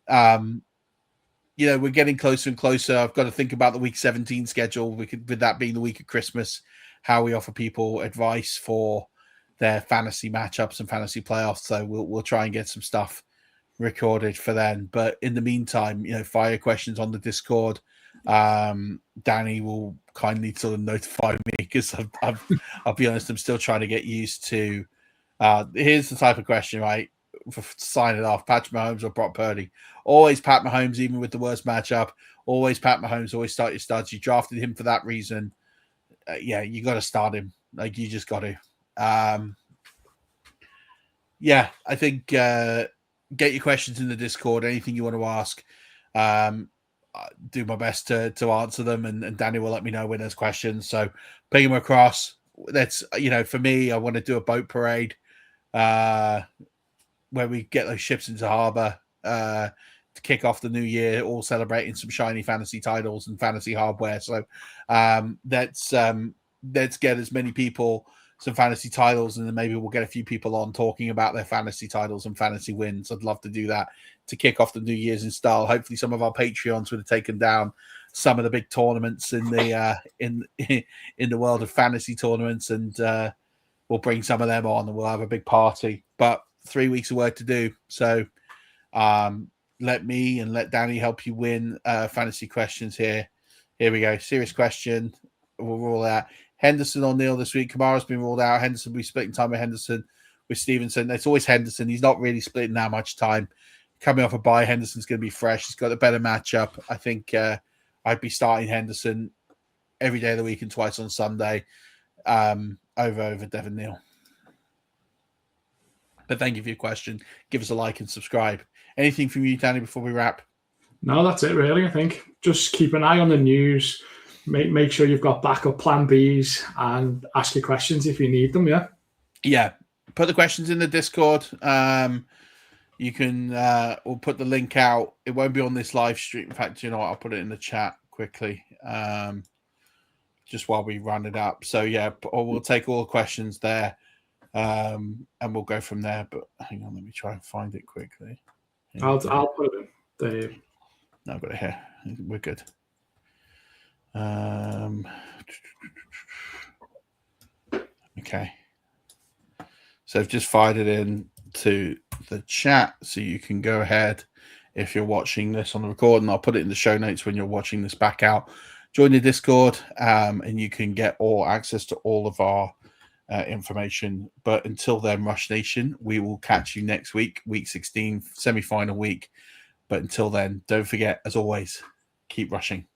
we're getting closer and closer. I've got to think about the week 17 schedule. With that being the week of Christmas, how we offer people advice for their fantasy matchups and fantasy playoffs. So we'll try and get some stuff recorded for then. But in the meantime, fire questions on the Discord. Danny will kindly sort of notify me because I'll be honest, I'm still trying to get used to. Here's the type of question, right? For sign it off: Patrick Mahomes or Brock Purdy? Always Pat Mahomes, even with the worst matchup. Always Pat Mahomes. Always start your studs. You drafted him for that reason. You got to start him. Like, you just got to. I think get your questions in the Discord. Anything you want to ask, do my best to answer them, and Danny will let me know when there's questions. So ping them across. That's for me, I want to do a boat parade where we get those ships into harbor to kick off the new year, all celebrating some shiny fantasy titles and fantasy hardware. So let's get as many people some fantasy titles, and then maybe we'll get a few people on talking about their fantasy titles and fantasy wins. I'd love to do that to kick off the New Year's in style. Hopefully some of our Patreons would have taken down some of the big tournaments in the in the world of fantasy tournaments, and we'll bring some of them on and we'll have a big party. But 3 weeks of work to do. So let me and let Danny help you win fantasy questions here. Here we go. Serious question. We'll rule out Henderson or Neil this week. Kamara's been ruled out. Henderson, we splitting time with Henderson with Stevenson. It's always Henderson. He's not really splitting that much time. Coming off a bye, Henderson's going to be fresh. He's got a better matchup. I think I'd be starting Henderson every day of the week and twice on Sunday over Devin Neal. But thank you for your question. Give us a like and subscribe. Anything from you, Danny, before we wrap? No, that's it, really. I think just keep an eye on the news. Make sure you've got backup plan Bs and ask your questions if you need them. Yeah. Put the questions in the Discord. You can we'll put the link out. It won't be on this live stream. In fact, you know what? I'll put it in the chat quickly. Just while we run it up. So we'll take all the questions there. And we'll go from there. But hang on, let me try and find it quickly. I'll put it in there. No, I've got it here. We're good. Okay. So I've just fired it in to the chat, so you can go ahead if you're watching this on the recording. I'll put it in the show notes when you're watching this back out. Join the Discord, and you can get all access to all of our information. But until then, Rush Nation, we will catch you next week, week 16, semi-final week. But until then, don't forget, as always, keep rushing.